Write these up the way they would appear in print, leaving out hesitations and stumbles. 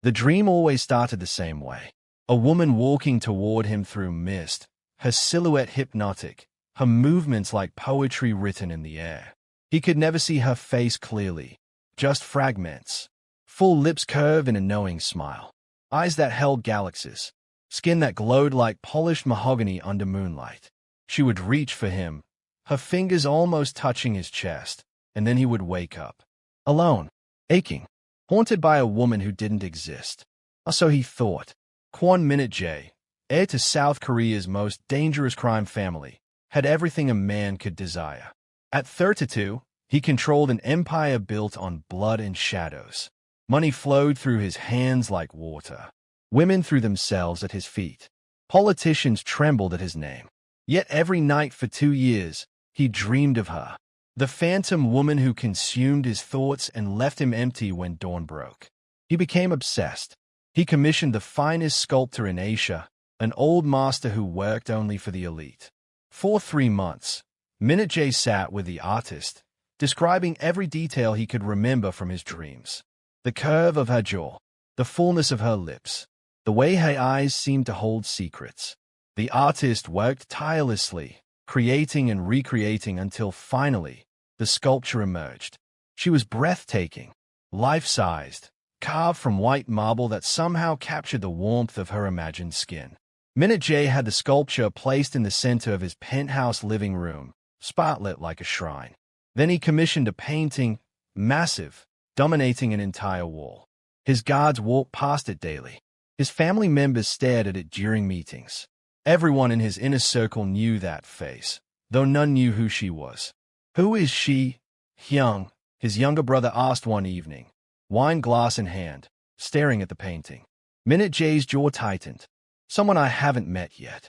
The dream always started the same way. A woman walking toward him through mist, her silhouette hypnotic, her movements like poetry written in the air. He could never see her face clearly, just fragments. Full lips curved in a knowing smile. Eyes that held galaxies. Skin that glowed like polished mahogany under moonlight. She would reach for him, her fingers almost touching his chest, and then he would wake up. Alone, aching, haunted by a woman who didn't exist. Or so he thought. Kwon Min-jae, heir to South Korea's most dangerous crime family, had everything a man could desire. At 32, he controlled an empire built on blood and shadows. Money flowed through his hands like water. Women threw themselves at his feet. Politicians trembled at his name. Yet every night for 2 years, he dreamed of her. The phantom woman who consumed his thoughts and left him empty when dawn broke. He became obsessed. He commissioned the finest sculptor in Asia, an old master who worked only for the elite. For 3 months, Min-jae sat with the artist, describing every detail he could remember from his dreams. The curve of her jaw, the fullness of her lips, the way her eyes seemed to hold secrets. The artist worked tirelessly, creating and recreating until finally, the sculpture emerged. She was breathtaking, life-sized, carved from white marble that somehow captured the warmth of her imagined skin. Min-jae had the sculpture placed in the center of his penthouse living room, spotlit like a shrine. Then he commissioned a painting, massive, dominating an entire wall. His guards walked past it daily. His family members stared at it during meetings. Everyone in his inner circle knew that face, though none knew who she was. "Who is she?" Hyung, his younger brother, asked one evening, wine glass in hand, staring at the painting. Min-jae's jaw tightened. "Someone I haven't met yet."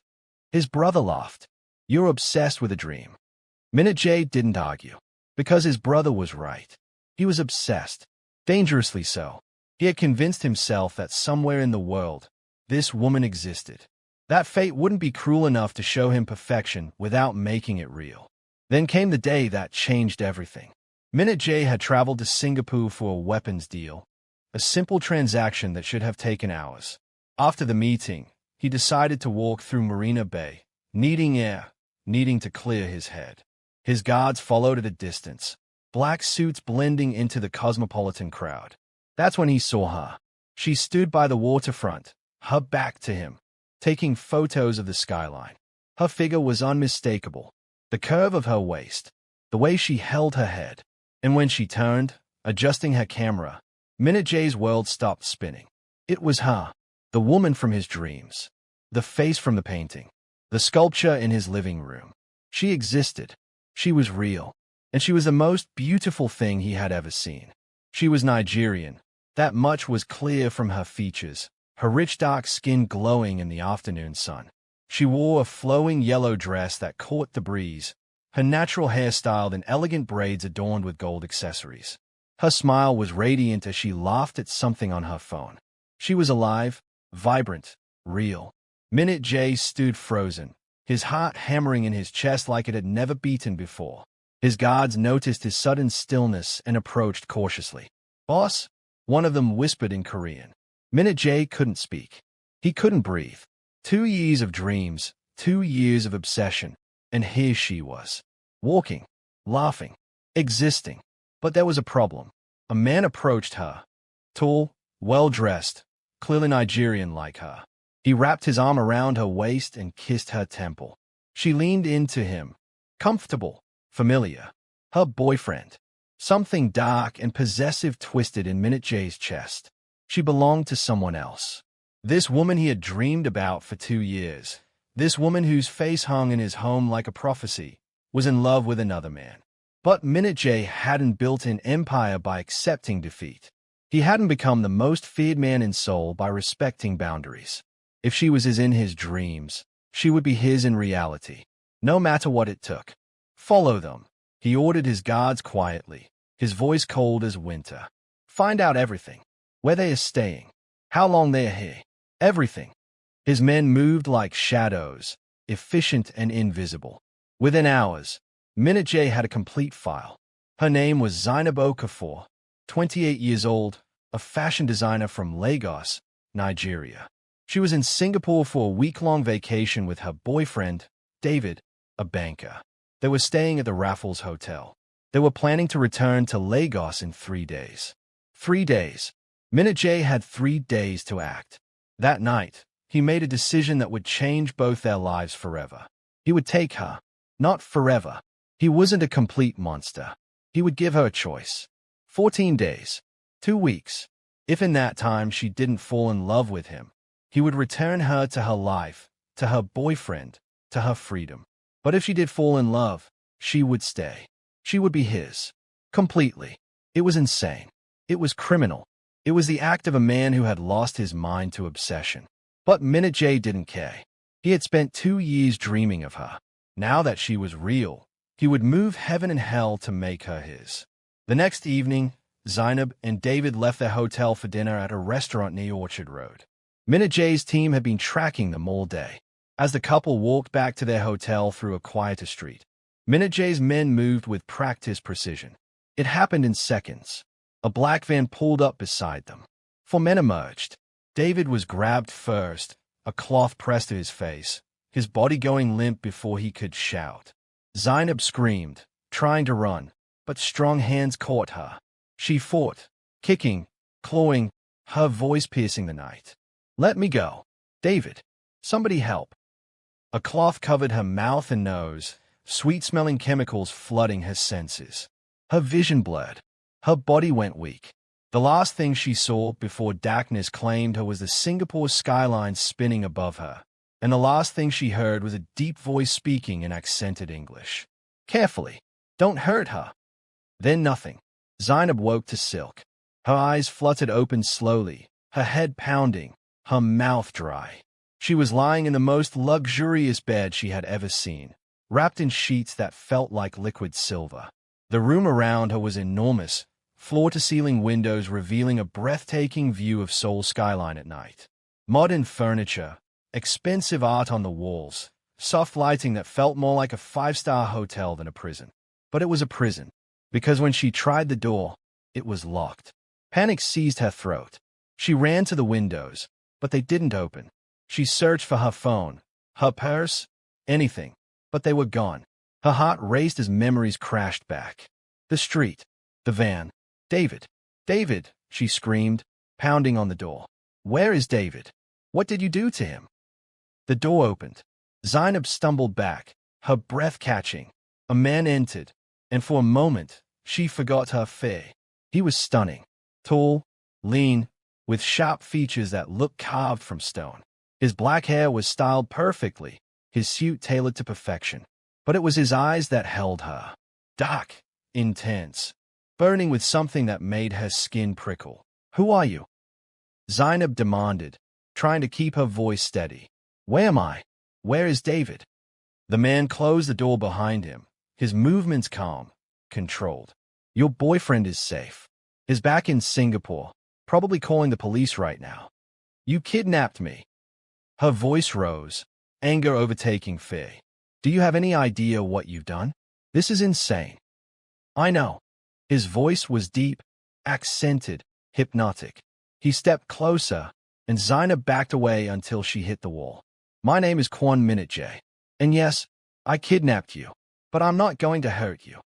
His brother laughed. "You're obsessed with a dream." Min-jae didn't argue, because his brother was right. He was obsessed, dangerously so. He had convinced himself that somewhere in the world, this woman existed. That fate wouldn't be cruel enough to show him perfection without making it real. Then came the day that changed everything. Min-jae had traveled to Singapore for a weapons deal, a simple transaction that should have taken hours. After the meeting, he decided to walk through Marina Bay, needing air, needing to clear his head. His guards followed at a distance, black suits blending into the cosmopolitan crowd. That's when he saw her. She stood by the waterfront, her back to him, taking photos of the skyline. Her figure was unmistakable, the curve of her waist, the way she held her head. And when she turned, adjusting her camera, Min-jae's world stopped spinning. It was her, the woman from his dreams, the face from the painting, the sculpture in his living room. She existed. She was real. And she was the most beautiful thing he had ever seen. She was Nigerian. That much was clear from her features, her rich dark skin glowing in the afternoon sun. She wore a flowing yellow dress that caught the breeze, her natural hair styled in elegant braids adorned with gold accessories. Her smile was radiant as she laughed at something on her phone. She was alive, vibrant, real. Min-jae stood frozen, his heart hammering in his chest like it had never beaten before. His guards noticed his sudden stillness and approached cautiously. "Boss?" one of them whispered in Korean. Min-jae couldn't speak. He couldn't breathe. 2 years of dreams, 2 years of obsession, and here she was. Walking, laughing, existing. But there was a problem. A man approached her. Tall, well-dressed, clearly Nigerian like her. He wrapped his arm around her waist and kissed her temple. She leaned into him. Comfortable, familiar. Her boyfriend. Something dark and possessive twisted in Min-jae's chest. She belonged to someone else. This woman he had dreamed about for 2 years. This woman whose face hung in his home like a prophecy, was in love with another man. But Min-jae hadn't built an empire by accepting defeat. He hadn't become the most feared man in Seoul by respecting boundaries. If she was in his dreams, she would be his in reality, no matter what it took. "Follow them," he ordered his guards quietly, his voice cold as winter. "Find out everything. Where they are staying. How long they are here. Everything." His men moved like shadows, efficient and invisible. Within hours, Min-jae had a complete file. Her name was Zainab, 28 years old, a fashion designer from Lagos, Nigeria. She was in Singapore for a week-long vacation with her boyfriend, David, a banker. They were staying at the Raffles Hotel. They were planning to return to Lagos in 3 days. 3 days. Min-jae had 3 days to act. That night, he made a decision that would change both their lives forever. He would take her. Not forever. He wasn't a complete monster. He would give her a choice. 14 days. 2 weeks. If in that time she didn't fall in love with him, he would return her to her life, to her boyfriend, to her freedom. But if she did fall in love, she would stay. She would be his. Completely. It was insane. It was criminal. It was the act of a man who had lost his mind to obsession. But Min-jae didn't care. He had spent 2 years dreaming of her. Now that she was real, he would move heaven and hell to make her his. The next evening, Zainab and David left their hotel for dinner at a restaurant near Orchard Road. Min-jae's team had been tracking them all day. As the couple walked back to their hotel through a quieter street, Min-jae's men moved with practiced precision. It happened in seconds. A black van pulled up beside them. 4 men emerged. David was grabbed first, a cloth pressed to his face, his body going limp before he could shout. Zainab screamed, trying to run, but strong hands caught her. She fought, kicking, clawing, her voice piercing the night. "Let me go. David. Somebody help." A cloth covered her mouth and nose, sweet-smelling chemicals flooding her senses. Her vision blurred. Her body went weak. The last thing she saw before darkness claimed her was the Singapore skyline spinning above her, and the last thing she heard was a deep voice speaking in accented English. "Carefully. Don't hurt her." Then nothing. Zainab woke to silk. Her eyes fluttered open slowly, her head pounding, her mouth dry. She was lying in the most luxurious bed she had ever seen, wrapped in sheets that felt like liquid silver. The room around her was enormous, floor-to-ceiling windows revealing a breathtaking view of Seoul's skyline at night. Modern furniture, expensive art on the walls, soft lighting that felt more like a 5-star hotel than a prison. But it was a prison, because when she tried the door, it was locked. Panic seized her throat. She ran to the windows, but they didn't open. She searched for her phone, her purse, anything, but they were gone. Her heart raced as memories crashed back. The street, the van. "David! David!" she screamed, pounding on the door. "Where is David? What did you do to him?" The door opened. Zainab stumbled back, her breath catching. A man entered, and for a moment, she forgot her fear. He was stunning. Tall, lean, with sharp features that looked carved from stone. His black hair was styled perfectly, his suit tailored to perfection. But it was his eyes that held her. Dark, intense, burning with something that made her skin prickle. "Who are you?" Zainab demanded, trying to keep her voice steady. "Where am I? Where is David?" The man closed the door behind him, his movements calm, controlled. "Your boyfriend is safe. He's back in Singapore, probably calling the police right now. You kidnapped me." Her voice rose, anger overtaking fear. "Do you have any idea what you've done? This is insane." "I know." His voice was deep, accented, hypnotic. He stepped closer, and Zainab backed away until she hit the wall. "My name is Min-jae. And yes, I kidnapped you. But I'm not going to hurt you.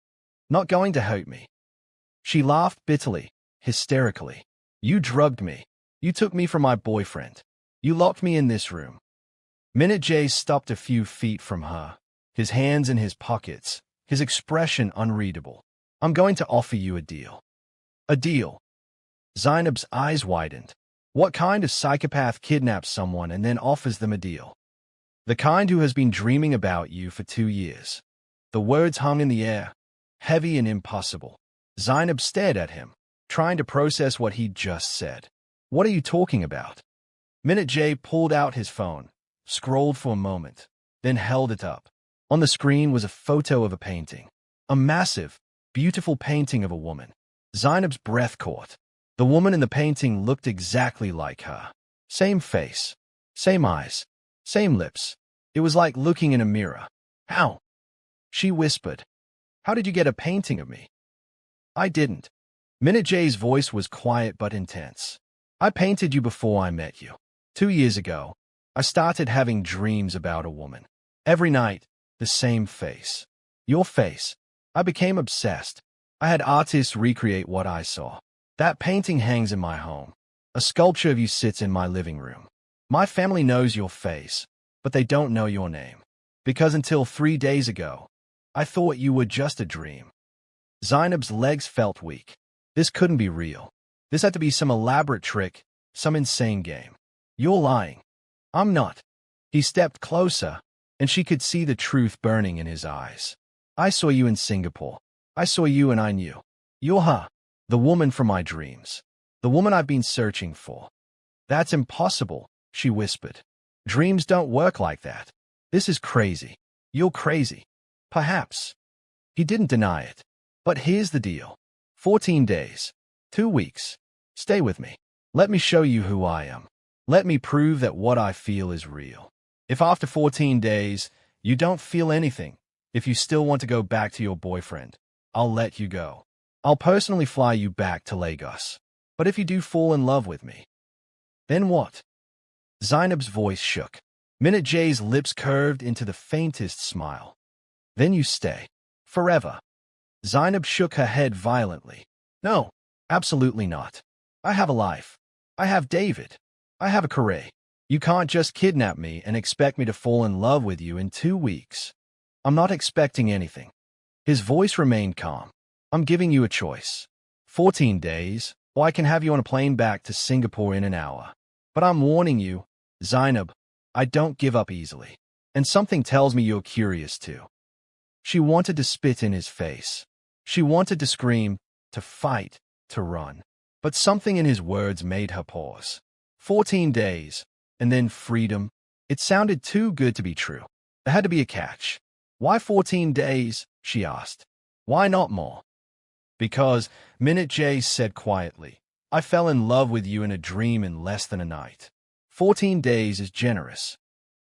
Not going to hurt me." She laughed bitterly, hysterically. "You drugged me. You took me from my boyfriend. You locked me in this room." Min-jae stopped a few feet from her, his hands in his pockets, his expression unreadable. "I'm going to offer you a deal." "A deal?" Zainab's eyes widened. What kind of psychopath kidnaps someone and then offers them a deal? "The kind who has been dreaming about you for 2 years." The words hung in the air, heavy and impossible. Zainab stared at him, trying to process what he'd just said. "What are you talking about?" Min-jae pulled out his phone, scrolled for a moment, then held it up. On the screen was a photo of a painting. A massive, beautiful painting of a woman. Zainab's breath caught. The woman in the painting looked exactly like her. Same face, same eyes, same lips. It was like looking in a mirror. "How?" She whispered. "How did you get a painting of me?" "I didn't." Min-jae's voice was quiet but intense. I painted you before I met you. 2 years ago, I started having dreams about a woman. Every night, the same face. Your face. I became obsessed. I had artists recreate what I saw. That painting hangs in my home. A sculpture of you sits in my living room. My family knows your face, but they don't know your name. Because until 3 days ago, I thought you were just a dream. Zainab's legs felt weak. This couldn't be real. This had to be some elaborate trick, some insane game. You're lying. I'm not. He stepped closer, and she could see the truth burning in his eyes. I saw you in Singapore. I saw you and I knew. You're her. The woman from my dreams. The woman I've been searching for. That's impossible, she whispered. Dreams don't work like that. This is crazy. You're crazy. Perhaps. He didn't deny it. But here's the deal. 14 days. 2 weeks. Stay with me. Let me show you who I am. Let me prove that what I feel is real. If after 14 days, you don't feel anything, if you still want to go back to your boyfriend, I'll let you go. I'll personally fly you back to Lagos. But if you do fall in love with me, then what? Zainab's voice shook. Min-jae's lips curved into the faintest smile. Then you stay. Forever. Zainab shook her head violently. No, absolutely not. I have a life. I have David. I have a career. You can't just kidnap me and expect me to fall in love with you in 2 weeks. I'm not expecting anything. His voice remained calm. I'm giving you a choice. 14 days, or I can have you on a plane back to Singapore in an hour. But I'm warning you, Zainab, I don't give up easily. And something tells me you're curious too. She wanted to spit in his face. She wanted to scream, to fight, to run. But something in his words made her pause. 14 days, and then freedom. It sounded too good to be true. There had to be a catch. Why 14 days? She asked. Why not more? Because, Min-jae said quietly, I fell in love with you in a dream in less than a night. 14 days is generous.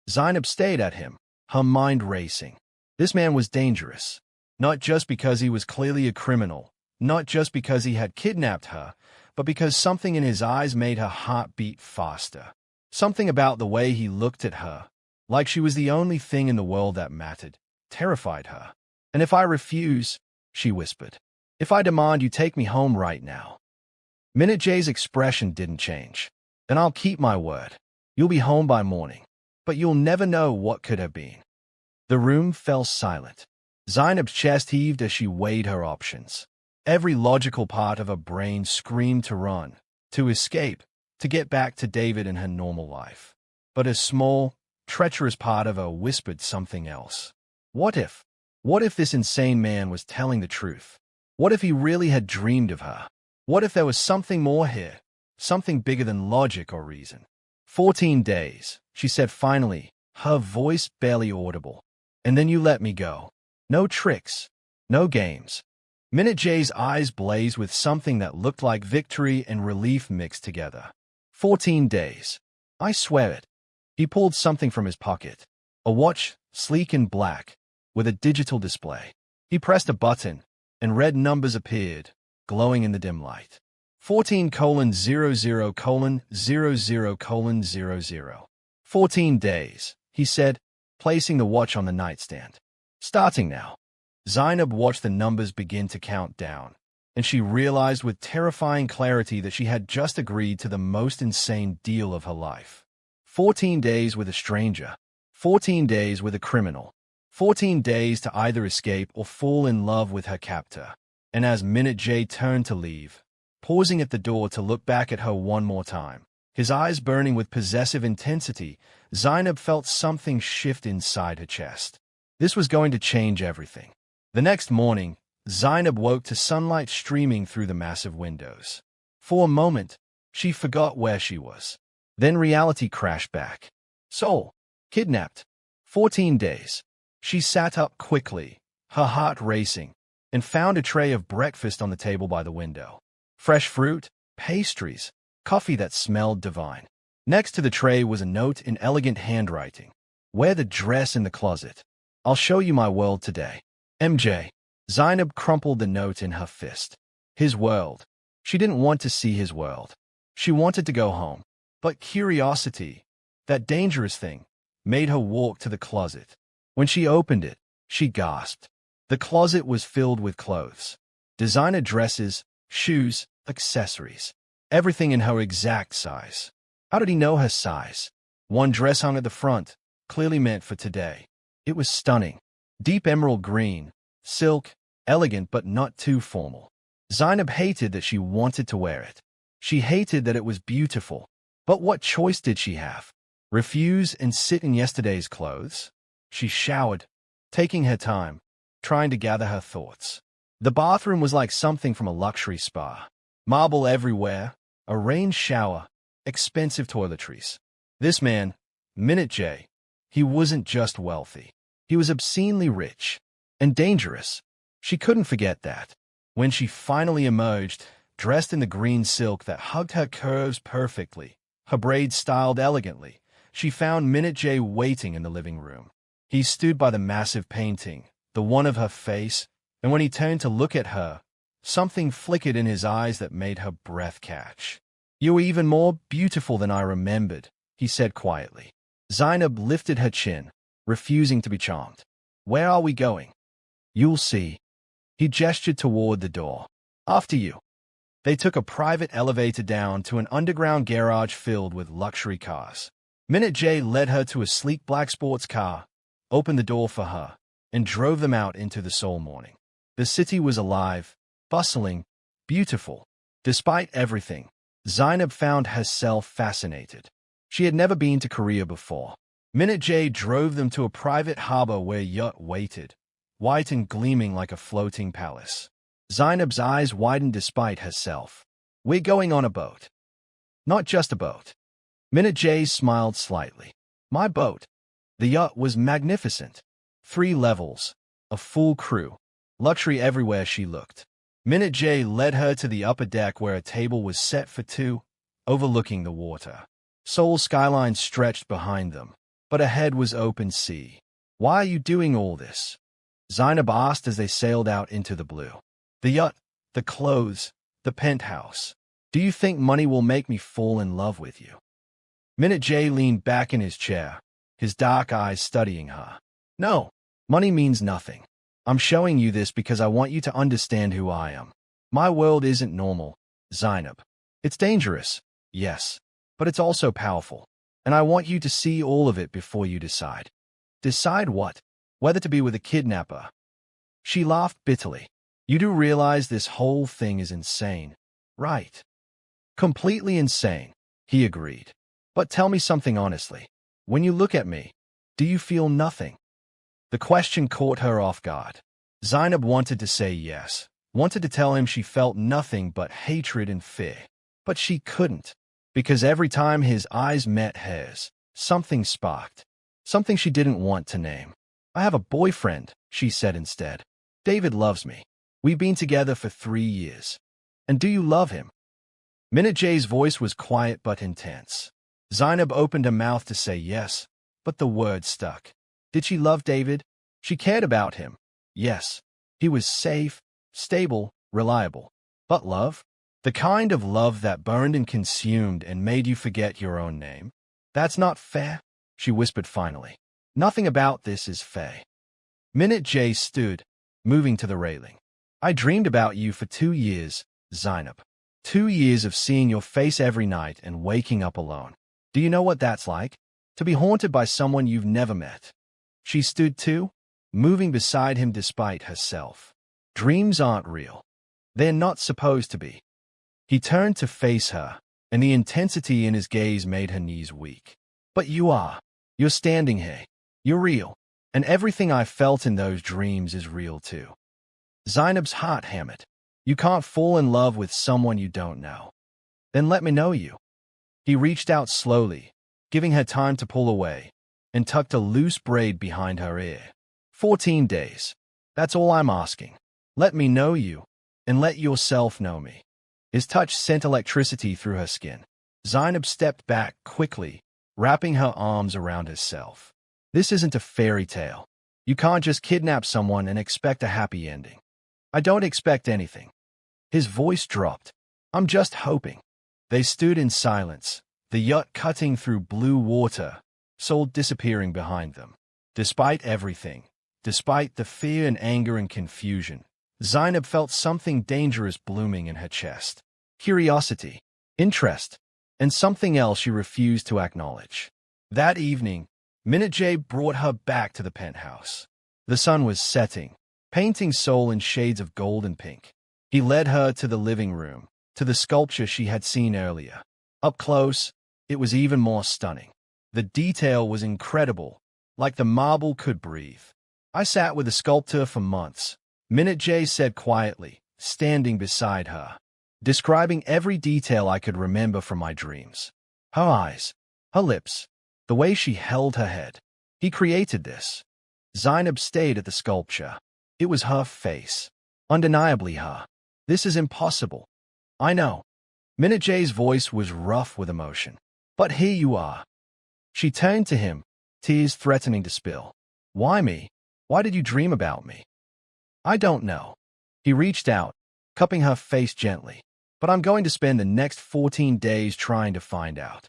Zainab stayed at him, her mind racing. This man was dangerous. Not just because he was clearly a criminal, not just because he had kidnapped her, but because something in his eyes made her heart beat faster. Something about the way he looked at her, like she was the only thing in the world that mattered, terrified her. And if I refuse, she whispered, if I demand you take me home right now. Min-jae's expression didn't change. Then I'll keep my word. You'll be home by morning. But you'll never know what could have been. The room fell silent. Zainab's chest heaved as she weighed her options. Every logical part of her brain screamed to run, to escape, to get back to David and her normal life. But a small, treacherous part of her whispered something else. What if? What if this insane man was telling the truth? What if he really had dreamed of her? What if there was something more here? Something bigger than logic or reason? 14 days, she said finally, her voice barely audible. And then you let me go. No tricks. No games. Min-jae's eyes blazed with something that looked like victory and relief mixed together. 14 days. I swear it. He pulled something from his pocket. A watch, sleek and black, with a digital display. He pressed a button, and red numbers appeared, glowing in the dim light. 14:00:00:00. 14 days, he said, placing the watch on the nightstand. Starting now. Zainab watched the numbers begin to count down, and she realized with terrifying clarity that she had just agreed to the most insane deal of her life. 14 days with a stranger. 14 days with a criminal. 14 days to either escape or fall in love with her captor. And as Min-jae turned to leave, pausing at the door to look back at her one more time, his eyes burning with possessive intensity, Zainab felt something shift inside her chest. This was going to change everything. The next morning, Zainab woke to sunlight streaming through the massive windows. For a moment, she forgot where she was. Then reality crashed back. Soul. Kidnapped. 14 days. She sat up quickly, her heart racing, and found a tray of breakfast on the table by the window. Fresh fruit, pastries, coffee that smelled divine. Next to the tray was a note in elegant handwriting. Wear the dress in the closet. I'll show you my world today. MJ. Zainab crumpled the note in her fist. His world. She didn't want to see his world. She wanted to go home. But curiosity, that dangerous thing, made her walk to the closet. When she opened it, she gasped. The closet was filled with clothes. Designer dresses, shoes, accessories. Everything in her exact size. How did he know her size? One dress hung at the front, clearly meant for today. It was stunning. Deep emerald green, silk, elegant but not too formal. Zainab hated that she wanted to wear it. She hated that it was beautiful. But what choice did she have? Refuse and sit in yesterday's clothes? She showered, taking her time, trying to gather her thoughts. The bathroom was like something from a luxury spa. Marble everywhere, a rain shower, expensive toiletries. This man, Min-jae, he wasn't just wealthy. He was obscenely rich and dangerous. She couldn't forget that. When she finally emerged, dressed in the green silk that hugged her curves perfectly, her braids styled elegantly, she found Min-jae waiting in the living room. He stood by the massive painting, the one of her face, and when he turned to look at her, something flickered in his eyes that made her breath catch. "You are even more beautiful than I remembered," he said quietly. Zainab lifted her chin, refusing to be charmed. "Where are we going?" "You'll see." He gestured toward the door. "After you." They took a private elevator down to an underground garage filled with luxury cars. Min-jae led her to a sleek black sports car, opened the door for her, and drove them out into the Seoul morning. The city was alive, bustling, beautiful. Despite everything, Zainab found herself fascinated. She had never been to Korea before. Min-jae drove them to a private harbor where a yacht waited, white and gleaming like a floating palace. Zainab's eyes widened despite herself. "We're going on a boat." "Not just a boat." Min-jae smiled slightly. "My boat." The yacht was magnificent. 3 levels, a full crew, luxury everywhere she looked. Min-jae led her to the upper deck where a table was set for 2, overlooking the water. Seoul's skyline stretched behind them, but ahead was open sea. "Why are you doing all this?" Zainab asked as they sailed out into the blue. "The yacht, the clothes, the penthouse. Do you think money will make me fall in love with you?" Min-jae leaned back in his chair, his dark eyes studying her. "No, money means nothing. I'm showing you this because I want you to understand who I am. My world isn't normal, Zainab. It's dangerous, yes, but it's also powerful. And I want you to see all of it before you decide." "Decide what?" "Whether to be with a kidnapper." She laughed bitterly. "You do realize this whole thing is insane, right?" "Completely insane," he agreed. "But tell me something honestly. When you look at me, do you feel nothing?" The question caught her off guard. Zainab wanted to say yes, wanted to tell him she felt nothing but hatred and fear. But she couldn't, because every time his eyes met hers, something sparked, something she didn't want to name. "I have a boyfriend," she said instead. "David loves me. We've been together for 3 years. And do you love him?" Min-jae's voice was quiet but intense. Zainab opened her mouth to say yes, but the word stuck. Did she love David? She cared about him. Yes. He was safe, stable, reliable. But love? The kind of love that burned and consumed and made you forget your own name? "That's not fair," she whispered finally. "Nothing about this is fair." Min-jae stood, moving to the railing. "I dreamed about you for 2 years, Zainab. 2 years of seeing your face every night and waking up alone. Do you know what that's like? To be haunted by someone you've never met." She stood too, moving beside him despite herself. "Dreams aren't real. They're not supposed to be." He turned to face her, and the intensity in his gaze made her knees weak. "But you are. You're standing here. You're real. And everything I felt in those dreams is real too." Zainab's heart hammered. "You can't fall in love with someone you don't know." "Then let me know you." He reached out slowly, giving her time to pull away, and tucked a loose braid behind her ear. 14 days. That's all I'm asking. Let me know you, and let yourself know me." His touch sent electricity through her skin. Zainab stepped back quickly, wrapping her arms around herself. "This isn't a fairy tale. You can't just kidnap someone and expect a happy ending." "I don't expect anything." His voice dropped. I'm just hoping. They stood in silence, the yacht cutting through blue water, soul disappearing behind them. Despite everything, despite the fear and anger and confusion, Zainab felt something dangerous blooming in her chest. Curiosity, interest, and something else she refused to acknowledge. That evening, Min-jae brought her back to the penthouse. The sun was setting, painting Seoul in shades of gold and pink. He led her to the living room, to the sculpture she had seen earlier. Up close, it was even more stunning. The detail was incredible, like the marble could breathe. I sat with the sculptor for months, Min-jae said quietly, standing beside her, describing every detail I could remember from my dreams. Her eyes, her lips, the way she held her head. He created this. Zainab stayed at the sculpture. It was her face. Undeniably her. This is impossible. I know. Min-jae's voice was rough with emotion. But here you are. She turned to him, tears threatening to spill. Why me? Why did you dream about me? I don't know. He reached out, cupping her face gently. But I'm going to spend the next 14 days trying to find out.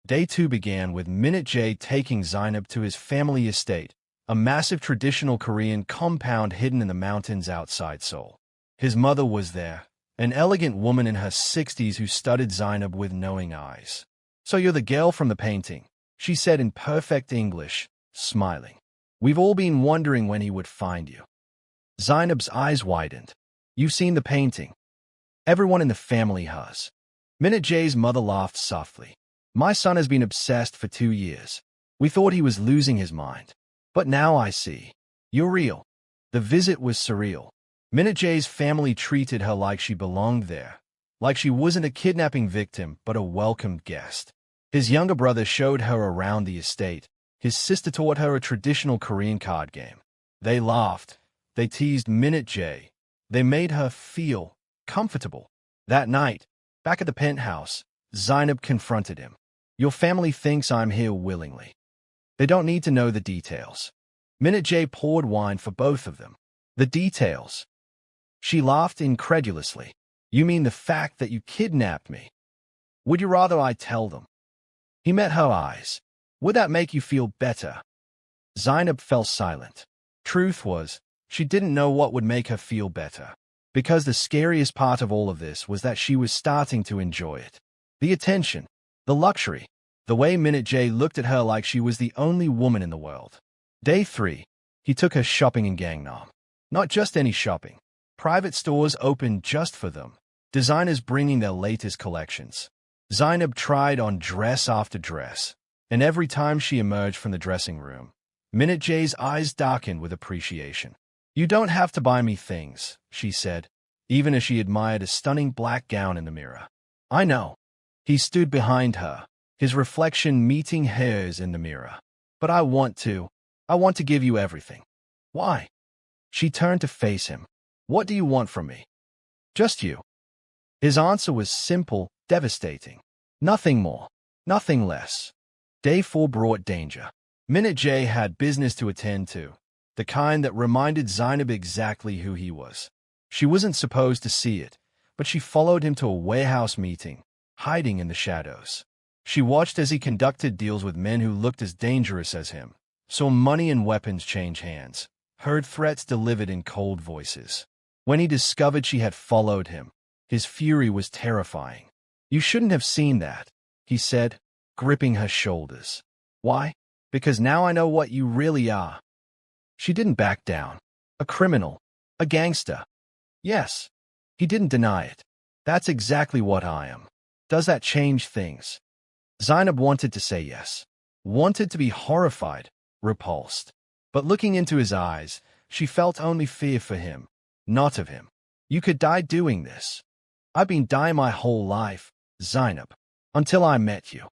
Day 2 began with Min-jae taking Zainab to his family estate, a massive traditional Korean compound hidden in the mountains outside Seoul. His mother was there, an elegant woman in her 60s who studied Zainab with knowing eyes. So you're the girl from the painting, she said in perfect English, smiling. We've all been wondering when he would find you. Zainab's eyes widened. You've seen the painting. Everyone in the family has. Min-jae's mother laughed softly. My son has been obsessed for 2 years. We thought he was losing his mind. But now I see. You're real. The visit was surreal. Min-jae's family treated her like she belonged there, like she wasn't a kidnapping victim but a welcomed guest. His younger brother showed her around the estate. His sister taught her a traditional Korean card game. They laughed. They teased Min-jae. They made her feel comfortable. That night, back at the penthouse, Zainab confronted him. Your family thinks I'm here willingly. They don't need to know the details. Min-jae poured wine for both of them. The details. She laughed incredulously. You mean the fact that you kidnapped me? Would you rather I tell them? He met her eyes. Would that make you feel better? Zainab fell silent. Truth was, she didn't know what would make her feel better. Because the scariest part of all of this was that she was starting to enjoy it. The attention, the luxury, the way Min-jae looked at her like she was the only woman in the world. Day 3, he took her shopping in Gangnam. Not just any shopping. Private stores opened just for them. Designers bringing their latest collections. Zainab tried on dress after dress, and every time she emerged from the dressing room, Min-jae's eyes darkened with appreciation. You don't have to buy me things, she said, even as she admired a stunning black gown in the mirror. I know. He stood behind her, his reflection meeting hers in the mirror. But I want to give you everything. Why? She turned to face him. What do you want from me? Just you. His answer was simple, devastating. Nothing more, nothing less. Day 4 brought danger. Min-jae had business to attend to, the kind that reminded Zainab exactly who he was. She wasn't supposed to see it, but she followed him to a warehouse meeting, hiding in the shadows. She watched as he conducted deals with men who looked as dangerous as him, saw money and weapons change hands, heard threats delivered in cold voices. When he discovered she had followed him, his fury was terrifying. You shouldn't have seen that, he said, gripping her shoulders. Why? Because now I know what you really are. She didn't back down. A criminal. A gangster. Yes. He didn't deny it. That's exactly what I am. Does that change things? Zainab wanted to say yes. Wanted to be horrified, repulsed. But looking into his eyes, she felt only fear for him, not of him. You could die doing this. I've been dying my whole life, Zainab, until I met you.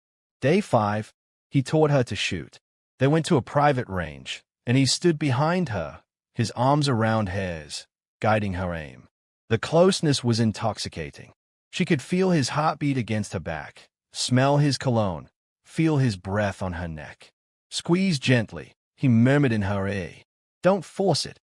Day 5, he taught her to shoot. They went to a private range, and he stood behind her, his arms around hers, guiding her aim. The closeness was intoxicating. She could feel his heartbeat against her back, smell his cologne, feel his breath on her neck. Squeeze gently, he murmured in her ear. Don't force it.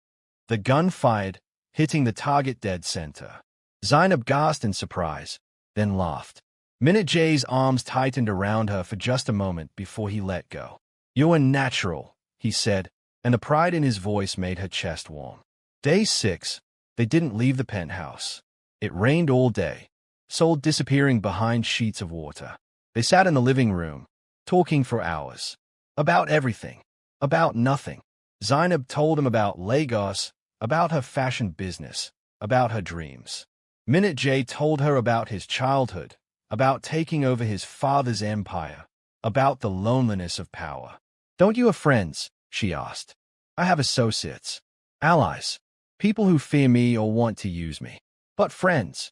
The gun fired, hitting the target dead center. Zainab gasped in surprise. then laughed. Min-jae's arms tightened around her for just a moment before he let go. "You're a natural," he said, and the pride in his voice made her chest warm. Day 6, they didn't leave the penthouse. It rained all day, Soul disappearing behind sheets of water. They sat in the living room, talking for hours. About everything. About nothing. Zainab told him about Lagos, about her fashion business, about her dreams. Min-jae told her about his childhood, about taking over his father's empire, about the loneliness of power. "Don't you have friends?" she asked. "I have associates, allies, people who fear me or want to use me. But friends?"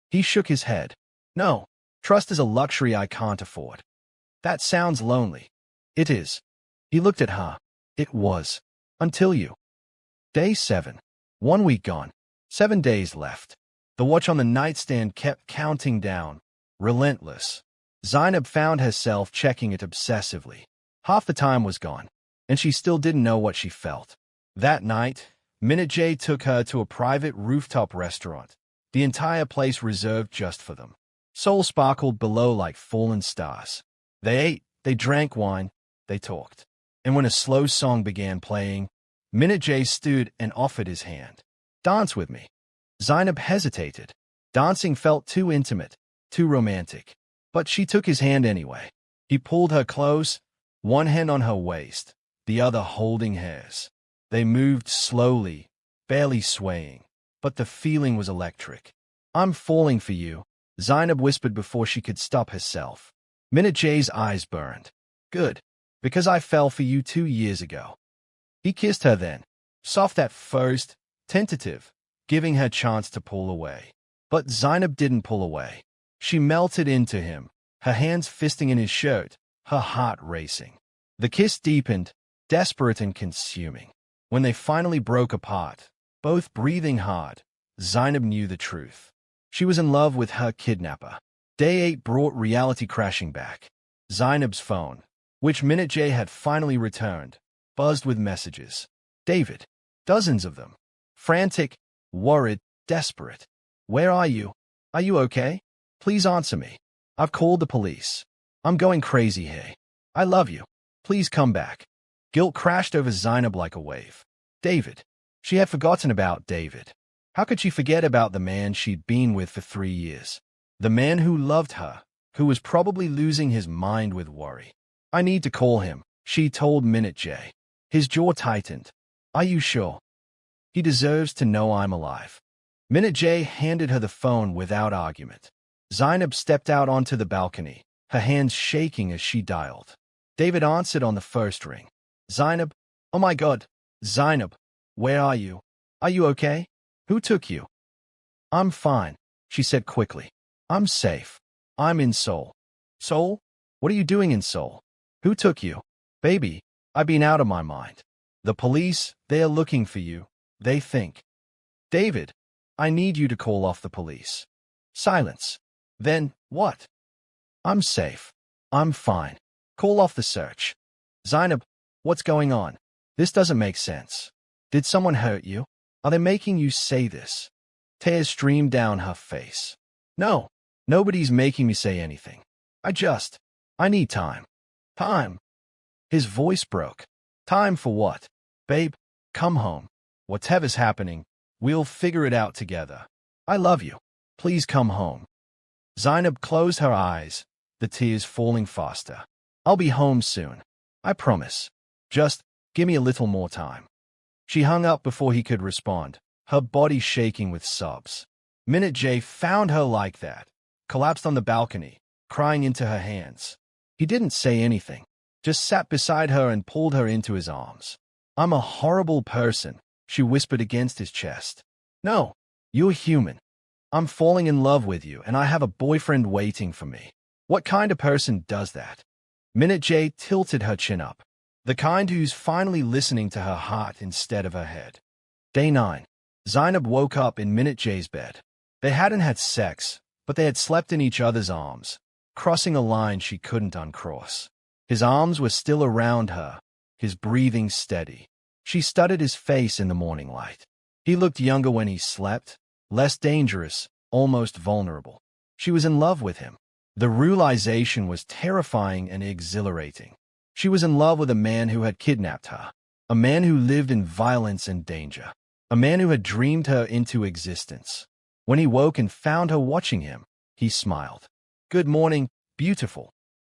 He shook his head. "No, trust is a luxury I can't afford." "That sounds lonely." "It is." He looked at her. "It was. Until you." Day 7. 1 week gone. 7 days left. The watch on the nightstand kept counting down, relentless. Zainab found herself checking it obsessively. Half the time was gone, and she still didn't know what she felt. That night, Min-jae took her to a private rooftop restaurant, the entire place reserved just for them. Soul sparkled below like fallen stars. They ate, they drank wine, they talked. And when a slow song began playing, Min-jae stood and offered his hand. "Dance with me." Zainab hesitated. Dancing felt too intimate, too romantic. But she took his hand anyway. He pulled her close, one hand on her waist, the other holding hers. They moved slowly, barely swaying, but the feeling was electric. "I'm falling for you," Zainab whispered before she could stop herself. Min-jae's eyes burned. "Good, because I fell for you 2 years ago." He kissed her then, soft at first, tentative, giving her chance to pull away. But Zainab didn't pull away. She melted into him, her hands fisting in his shirt, her heart racing. The kiss deepened, desperate and consuming. When they finally broke apart, both breathing hard, Zainab knew the truth. She was in love with her kidnapper. Day 8 brought reality crashing back. Zainab's phone, which Min-jae had finally returned, buzzed with messages. "David." Dozens of them. Frantic, worried, desperate. "Where are you? Are you okay? Please answer me. I've called the police. I'm going crazy here. I love you. Please come back." Guilt crashed over Zainab like a wave. David. She had forgotten about David. How could she forget about the man she'd been with for 3 years? The man who loved her, who was probably losing his mind with worry. "I need to call him," she told Min-jae. His jaw tightened. "Are you sure? He deserves to know I'm alive." Min-jae handed her the phone without argument. Zainab stepped out onto the balcony, her hands shaking as she dialed. David answered on the first ring. "Zainab? Oh my God. Zainab, where are you? Are you okay? Who took you?" "I'm fine," she said quickly. "I'm safe. I'm in Seoul." "Seoul? What are you doing in Seoul? Who took you?" "Baby, I've been out of my mind. The police, they're looking for you. They think." "David, I need you to call off the police." Silence. "Then, what?" "I'm safe. I'm fine. Call off the search." "Zainab, what's going on? This doesn't make sense. Did someone hurt you? Are they making you say this?" Tears streamed down her face. "No, nobody's making me say anything. I need time." "Time?" His voice broke. "Time for what? Babe, come home. Whatever's happening, we'll figure it out together. I love you. Please come home." Zainab closed her eyes, the tears falling faster. "I'll be home soon. I promise. Just give me a little more time." She hung up before he could respond, her body shaking with sobs. Min-jae found her like that, collapsed on the balcony, crying into her hands. He didn't say anything, just sat beside her and pulled her into his arms. "I'm a horrible person," she whispered against his chest. "No, you're human. I'm falling in love with you, and I have a boyfriend waiting for me. What kind of person does that?" Min-jae tilted her chin up. The kind who's finally listening to her heart instead of her head. Day 9. Zainab woke up in Min-jae's bed. They hadn't had sex, but they had slept in each other's arms, crossing a line she couldn't uncross. His arms were still around her, his breathing steady. She studied his face in the morning light. He looked younger when he slept, less dangerous, almost vulnerable. She was in love with him. The realization was terrifying and exhilarating. She was in love with a man who had kidnapped her, a man who lived in violence and danger, a man who had dreamed her into existence. When he woke and found her watching him, he smiled. "Good morning, beautiful."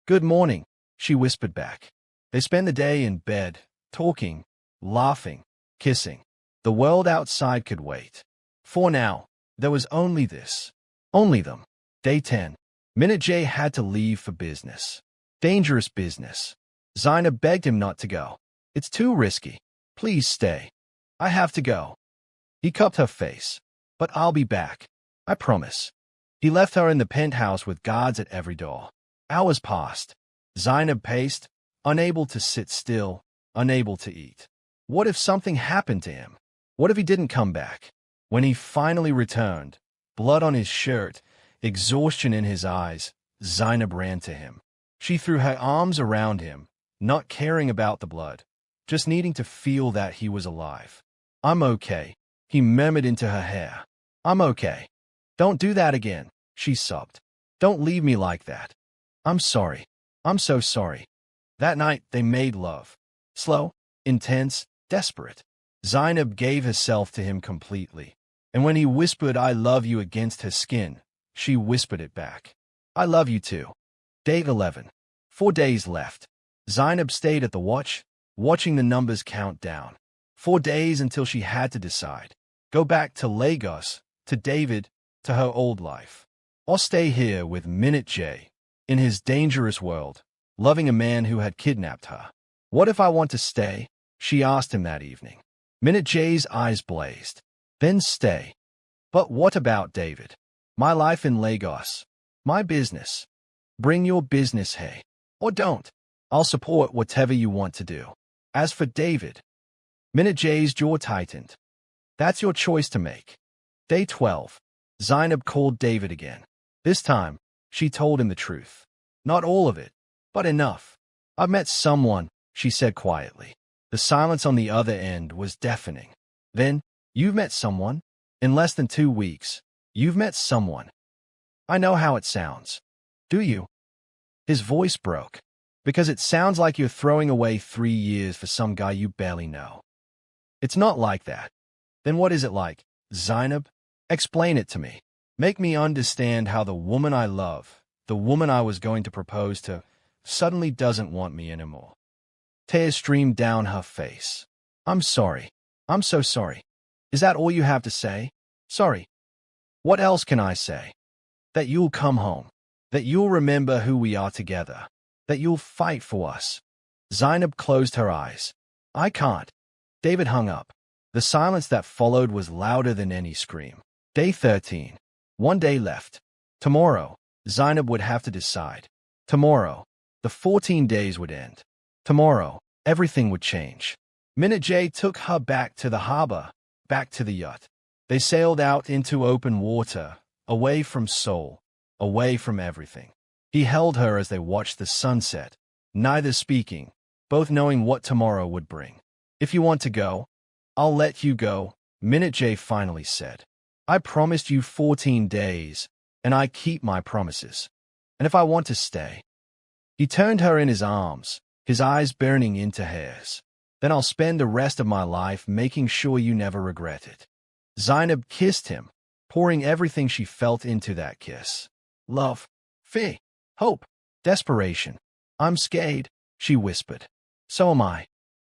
"Good morning," she whispered back. They spent the day in bed, talking, laughing, kissing. The world outside could wait. For now, there was only this. Only them. Day 10. Min-jae had to leave for business. Dangerous business. Zainab begged him not to go. "It's too risky. Please stay. I have to go." He cupped her face. "But I'll be back. I promise." He left her in the penthouse with guards at every door. Hours passed. Zainab paced, unable to sit still, unable to eat. What if something happened to him? What if he didn't come back? When he finally returned, blood on his shirt, exhaustion in his eyes, Zainab ran to him. She threw her arms around him, not caring about the blood, just needing to feel that he was alive. "I'm okay," he murmured into her hair. "I'm okay. Don't do that again," she sobbed. "Don't leave me like that. I'm sorry. I'm so sorry." That night, they made love. Slow, intense, desperate. Zainab gave herself to him completely. And when he whispered "I love you" against her skin, she whispered it back. "I love you too." Day 11. 4 days left. Zainab stayed at the watch, watching the numbers count down. 4 days until she had to decide. Go back to Lagos, to David, to her old life. Or stay here with Min-jae, in his dangerous world, loving a man who had kidnapped her. "What if I want to stay?" she asked him that evening. Min-jae's eyes blazed. "Then stay." "But what about David? My life in Lagos. My business." "Bring your business, hey. Or don't. I'll support whatever you want to do. As for David..." Min-jae's jaw tightened. "That's your choice to make." Day 12. Zainab called David again. This time, she told him the truth. Not all of it, but enough. "I've met someone," she said quietly. The silence on the other end was deafening. "Then, you've met someone? In less than 2 weeks, you've met someone. I know how it sounds. Do you?" His voice broke. "Because it sounds like you're throwing away 3 years for some guy you barely know." "It's not like that." "Then what is it like, Zainab? Explain it to me. Make me understand how the woman I love, the woman I was going to propose to, suddenly doesn't want me anymore." Tears streamed down her face. "I'm sorry. I'm so sorry." "Is that all you have to say? Sorry. What else can I say?" "That you'll come home. That you'll remember who we are together. That you'll fight for us." Zainab closed her eyes. "I can't." David hung up. The silence that followed was louder than any scream. Day 13. 1 day left. Tomorrow, Zainab would have to decide. Tomorrow, the 14 days would end. Tomorrow, everything would change. Min-jae took her back to the harbor, back to the yacht. They sailed out into open water, away from Seoul, away from everything. He held her as they watched the sunset, neither speaking, both knowing what tomorrow would bring. "If you want to go, I'll let you go," Min-jae finally said. "I promised you 14 days, and I keep my promises. And if I want to stay..." He turned her in his arms, his eyes burning into hers. "Then I'll spend the rest of my life making sure you never regret it." Zainab kissed him, pouring everything she felt into that kiss. Love, fear, hope, desperation. "I'm scared," she whispered. "So am I."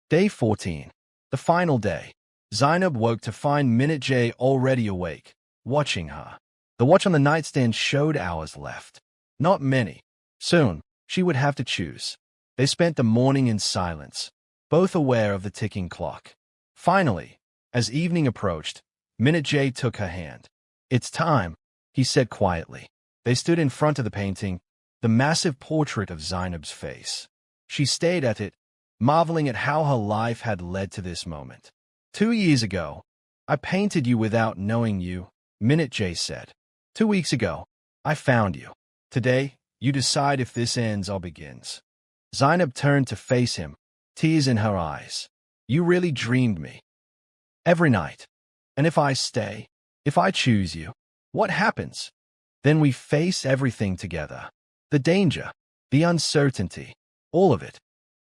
Day 14. The final day. Zainab woke to find Min-jae already awake, watching her. The watch on the nightstand showed hours left. Not many. Soon, she would have to choose. They spent the morning in silence, both aware of the ticking clock. Finally, as evening approached, Min-jae took her hand. "It's time," he said quietly. They stood in front of the painting, the massive portrait of Zainab's face. She stared at it, marveling at how her life had led to this moment. 2 years ago, I painted you without knowing you," Min-jae said. 2 weeks ago, I found you. Today, you decide if this ends or begins." Zainab turned to face him, tears in her eyes. "You really dreamed me. Every night. And if I stay, if I choose you, what happens?" Then we face everything together. The danger, the uncertainty, all of it.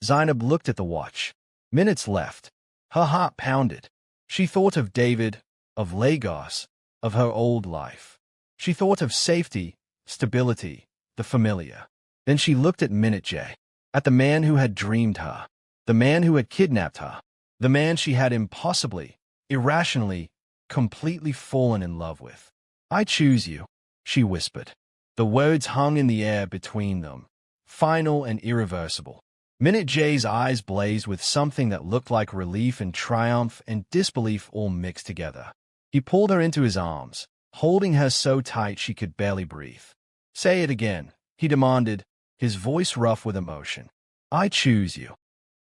Zainab looked at the watch. Minutes left. Her heart pounded. She thought of David, of Lagos, of her old life. She thought of safety, stability, the familiar. Then she looked at Min-jae, at the man who had dreamed her, the man who had kidnapped her, the man she had impossibly, irrationally, completely fallen in love with. "I choose you," she whispered. The words hung in the air between them, final and irreversible. Min-jae's eyes blazed with something that looked like relief and triumph and disbelief all mixed together. He pulled her into his arms, holding her so tight she could barely breathe. "Say it again," he demanded, his voice rough with emotion. "I choose you."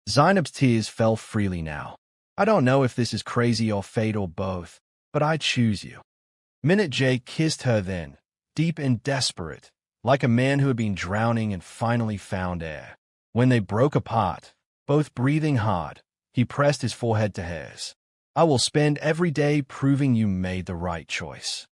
Zainab's tears fell freely now. "I don't know if this is crazy or fate or both, but I choose you." Min-jae kissed her then, deep and desperate, like a man who had been drowning and finally found air. When they broke apart, both breathing hard, he pressed his forehead to hers. "I will spend every day proving you made the right choice."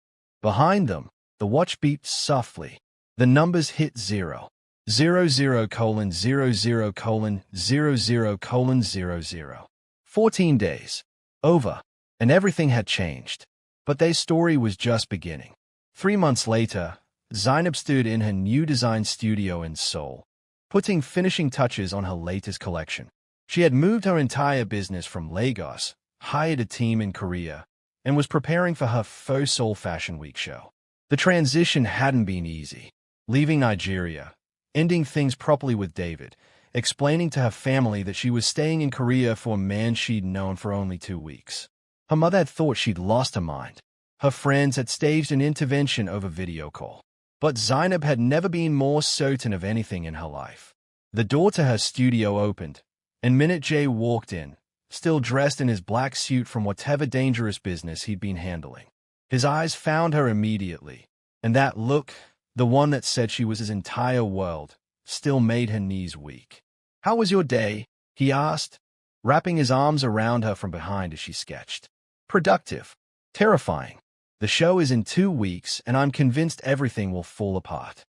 Behind them, the watch beeped softly. The numbers hit 0. 00:00:00:00. 14 days. Over. And everything had changed. But their story was just beginning. 3 months later, Zainab stood in her new design studio in Seoul, putting finishing touches on her latest collection. She had moved her entire business from Lagos, hired a team in Korea, and was preparing for her first Seoul Fashion Week show. The transition hadn't been easy. Leaving Nigeria, ending things properly with David, explaining to her family that she was staying in Korea for a man she'd known for only 2 weeks. Her mother had thought she'd lost her mind. Her friends had staged an intervention over video call. But Zainab had never been more certain of anything in her life. The door to her studio opened, and Min-jae walked in, still dressed in his black suit from whatever dangerous business he'd been handling. His eyes found her immediately, and that look, the one that said she was his entire world, still made her knees weak. "How was your day?" he asked, wrapping his arms around her from behind as she sketched. "Productive. Terrifying. The show is in 2 weeks, and I'm convinced everything will fall apart."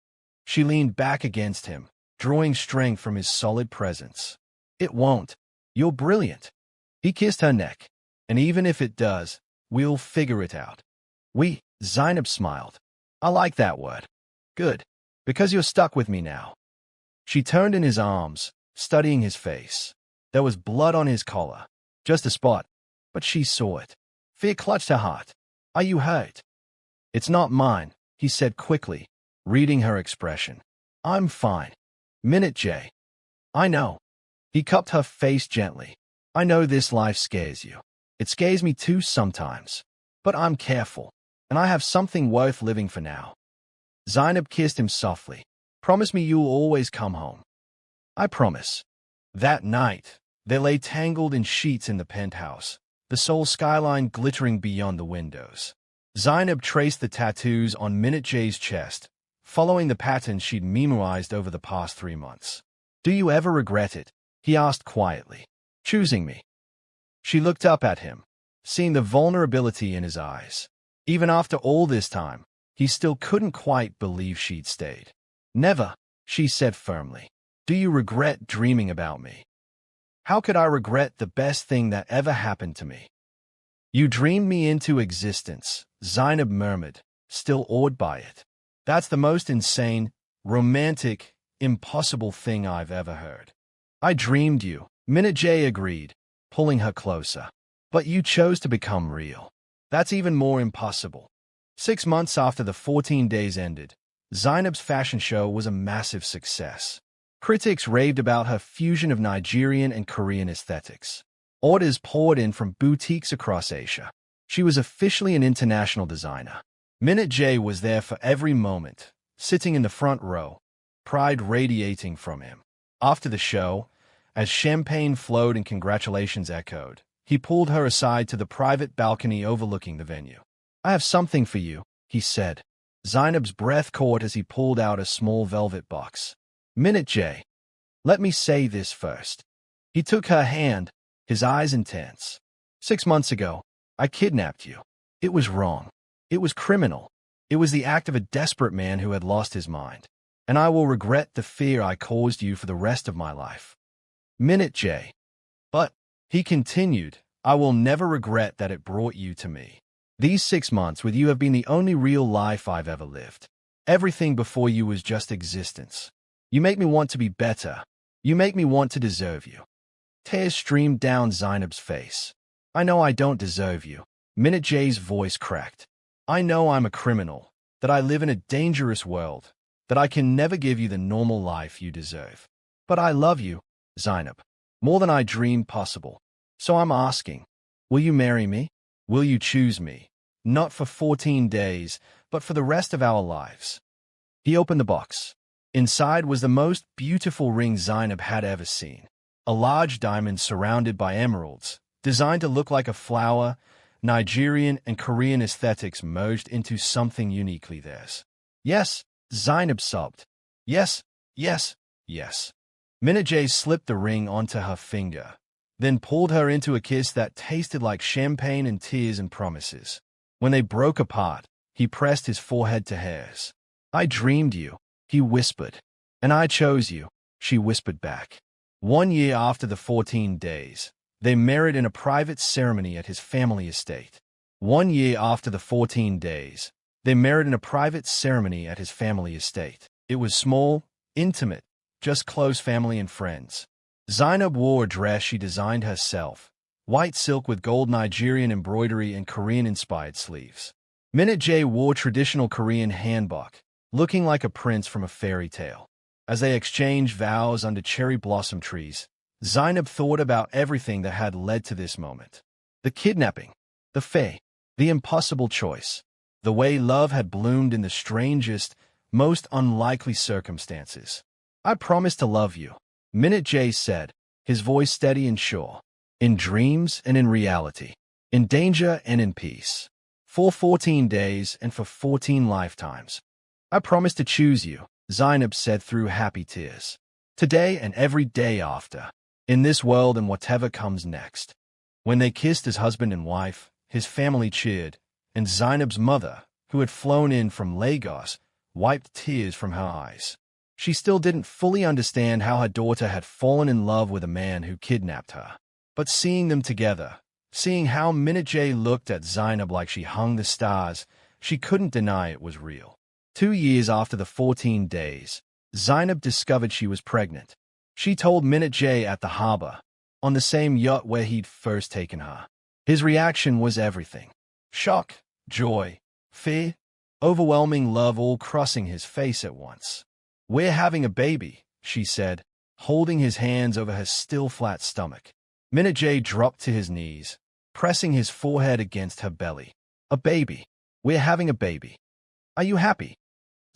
She leaned back against him, drawing strength from his solid presence. "It won't. You're brilliant." He kissed her neck. "And even if it does, we'll figure it out." Zainab smiled. "I like that word." "Good. Because you're stuck with me now." She turned in his arms, studying his face. There was blood on his collar. Just a spot. But she saw it. Fear clutched her heart. "Are you hurt?" "It's not mine," he said quickly, reading her expression. "I'm fine." "Min-jae." "I know." He cupped her face gently. "I know this life scares you. It scares me too sometimes. But I'm careful, and I have something worth living for now." Zainab kissed him softly. "Promise me you'll always come home." "I promise." That night, they lay tangled in sheets in the penthouse, the Seoul skyline glittering beyond the windows. Zainab traced the tattoos on Min-jae's chest, following the patterns she'd memorized over the past 3 months. "Do you ever regret it?" he asked quietly. "Choosing me?" She looked up at him, seeing the vulnerability in his eyes. Even after all this time, he still couldn't quite believe she'd stayed. "Never," she said firmly. "Do you regret dreaming about me?" "How could I regret the best thing that ever happened to me?" "You dreamed me into existence," Zainab murmured, still awed by it. "That's the most insane, romantic, impossible thing I've ever heard." "I dreamed you," Min-jae agreed, pulling her closer. "But you chose to become real. That's even more impossible." 6 months after the 14 days ended, Zainab's fashion show was a massive success. Critics raved about her fusion of Nigerian and Korean aesthetics. Orders poured in from boutiques across Asia. She was officially an international designer. Min-jae was there for every moment, sitting in the front row, pride radiating from him. After the show, as champagne flowed and congratulations echoed, he pulled her aside to the private balcony overlooking the venue. "I have something for you," he said. Zainab's breath caught as he pulled out a small velvet box. "Min-jae, let me say this first." He took her hand, his eyes intense. 6 months ago, I kidnapped you. It was wrong. It was criminal. It was the act of a desperate man who had lost his mind. And I will regret the fear I caused you for the rest of my life. Min-jae. But, he continued, I will never regret that it brought you to me. These 6 months with you have been the only real life I've ever lived. Everything before you was just existence. You make me want to be better. You make me want to deserve you. Tears streamed down Zainab's face. I know I don't deserve you. Min-jae's voice cracked. I know I'm a criminal, that I live in a dangerous world, that I can never give you the normal life you deserve. But I love you, Zainab, more than I dreamed possible. So I'm asking, will you marry me? Will you choose me? Not for 14 days, but for the rest of our lives. He opened the box. Inside was the most beautiful ring Zainab had ever seen. A large diamond surrounded by emeralds, designed to look like a flower. Nigerian and Korean aesthetics merged into something uniquely theirs. Yes, Zainab sobbed. Yes, yes, yes. Min-jae slipped the ring onto her finger, then pulled her into a kiss that tasted like champagne and tears and promises. When they broke apart, he pressed his forehead to hers. I dreamed you, he whispered. And I chose you, she whispered back. 1 year after the 14 days, they married in a private ceremony at his family estate. 1 year after the 14 days, they married in a private ceremony at his family estate. It was small, intimate, just close family and friends. Zainab wore a dress she designed herself, white silk with gold Nigerian embroidery and Korean-inspired sleeves. Min-jae wore traditional Korean hanbok, looking like a prince from a fairy tale. As they exchanged vows under cherry blossom trees, Zainab thought about everything that had led to this moment. The kidnapping, the fate, the impossible choice, the way love had bloomed in the strangest, most unlikely circumstances. I promise to love you, Min-jae said, his voice steady and sure, in dreams and in reality, in danger and in peace. For 14 days and for 14 lifetimes. I promise to choose you, Zainab said through happy tears. Today and every day after. In this world and whatever comes next. When they kissed as husband and wife, his family cheered, and Zainab's mother, who had flown in from Lagos, wiped tears from her eyes. She still didn't fully understand how her daughter had fallen in love with a man who kidnapped her. But seeing them together, seeing how Min-jae looked at Zainab like she hung the stars, she couldn't deny it was real. 2 years after the 14 days, Zainab discovered she was pregnant. She told Min-jae at the harbor, on the same yacht where he'd first taken her. His reaction was everything. Shock, joy, fear, overwhelming love all crossing his face at once. We're having a baby, she said, holding his hands over her still flat stomach. Min-jae dropped to his knees, pressing his forehead against her belly. A baby. We're having a baby. Are you happy?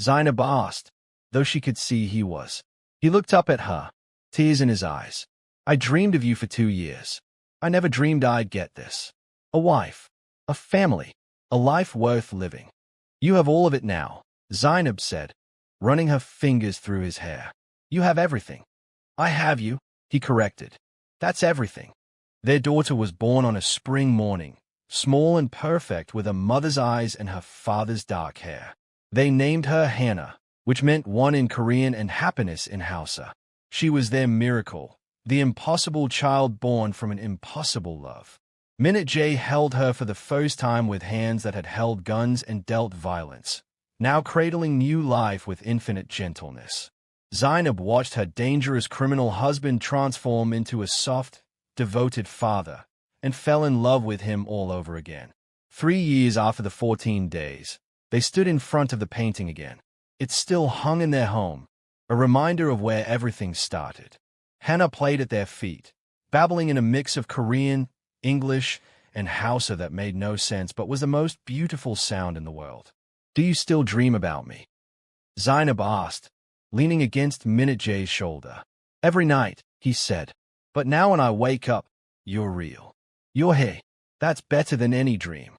Zainab asked, though she could see he was. He looked up at her, tears in his eyes. I dreamed of you for 2 years. I never dreamed I'd get this. A wife, a family, a life worth living. You have all of it now, Zainab said, running her fingers through his hair. You have everything. I have you, he corrected. That's everything. Their daughter was born on a spring morning, small and perfect with a mother's eyes and her father's dark hair. They named her Hannah, which meant one in Korean and happiness in Hausa. She was their miracle, the impossible child born from an impossible love. Min-jae held her for the first time with hands that had held guns and dealt violence, now cradling new life with infinite gentleness. Zainab watched her dangerous criminal husband transform into a soft, devoted father, and fell in love with him all over again. 3 years after the 14 days, they stood in front of the painting again. It still hung in their home, a reminder of where everything started. Hannah played at their feet, babbling in a mix of Korean, English, and Hausa that made no sense but was the most beautiful sound in the world. Do you still dream about me? Zainab asked, leaning against Min-jae's shoulder. Every night, he said. But now when I wake up, you're real. You're here. That's better than any dream.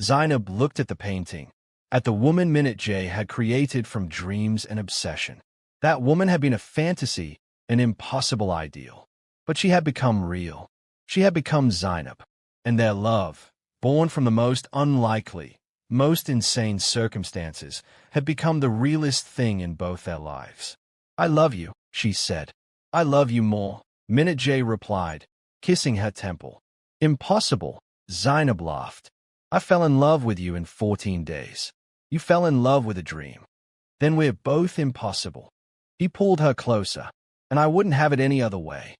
Zainab looked at the painting, at the woman Min-jae had created from dreams and obsession. That woman had been a fantasy, an impossible ideal. But she had become real. She had become Zainab. And their love, born from the most unlikely, most insane circumstances had become the realest thing in both their lives. "I love you," she said. "I love you more," Min-jae replied, kissing her temple. "Impossible," Zainab laughed. "I fell in love with you in 14 days. You fell in love with a dream. Then we're both impossible." He pulled her closer, "And I wouldn't have it any other way."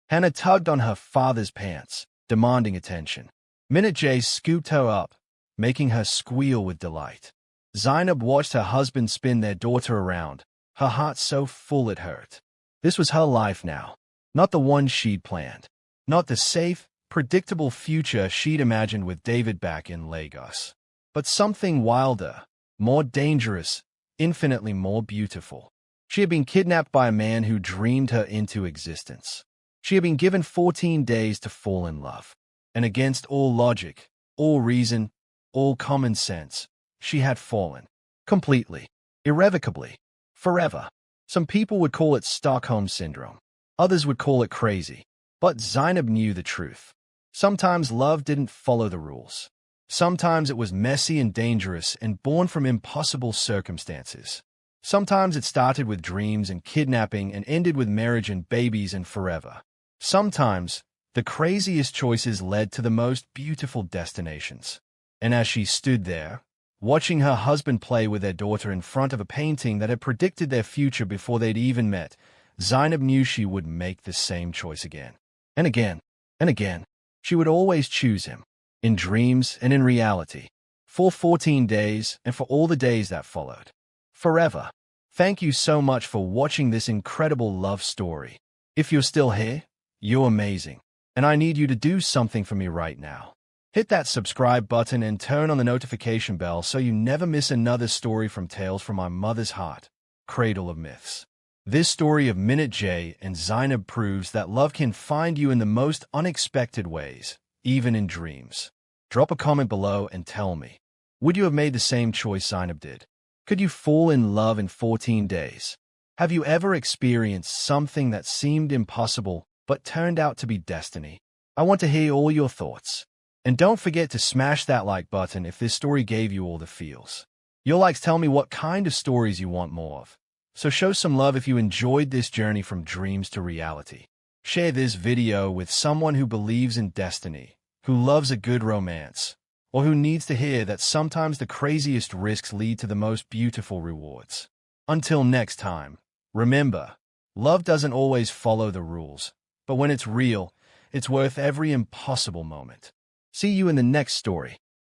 Hannah tugged on her father's pants, demanding attention. Min-jae scooped her up, making her squeal with delight. Zainab watched her husband spin their daughter around, her heart so full it hurt. This was her life now, not the one she'd planned, not the safe, predictable future she'd imagined with David back in Lagos, but something wilder, more dangerous, infinitely more beautiful. She had been kidnapped by a man who dreamed her into existence. She had been given 14 days to fall in love, and against all logic, all reason, all common sense, she had fallen. Completely. Irrevocably. Forever. Some people would call it Stockholm Syndrome. Others would call it crazy. But Zainab knew the truth. Sometimes love didn't follow the rules. Sometimes it was messy and dangerous and born from impossible circumstances. Sometimes it started with dreams and kidnapping and ended with marriage and babies and forever. Sometimes the craziest choices led to the most beautiful destinations. And as she stood there, watching her husband play with their daughter in front of a painting that had predicted their future before they'd even met, Zainab knew she would make the same choice again. And again. And again. She would always choose him, in dreams and in reality, for 14 days and for all the days that followed. Forever. Thank you so much for watching this incredible love story. If you're still here, you're amazing, and I need you to do something for me right now. Hit that subscribe button and turn on the notification bell so you never miss another story from Tales from My Mother's Heart, Cradle of Myths. This story of Min-jae and Zainab proves that love can find you in the most unexpected ways, even in dreams. Drop a comment below and tell me, would you have made the same choice Zainab did? Could you fall in love in 14 days? Have you ever experienced something that seemed impossible but turned out to be destiny? I want to hear all your thoughts. And don't forget to smash that like button if this story gave you all the feels. Your likes tell me what kind of stories you want more of. So show some love if you enjoyed this journey from dreams to reality. Share this video with someone who believes in destiny, who loves a good romance, or who needs to hear that sometimes the craziest risks lead to the most beautiful rewards. Until next time, remember, love doesn't always follow the rules, but when it's real, it's worth every impossible moment. See you in the next story.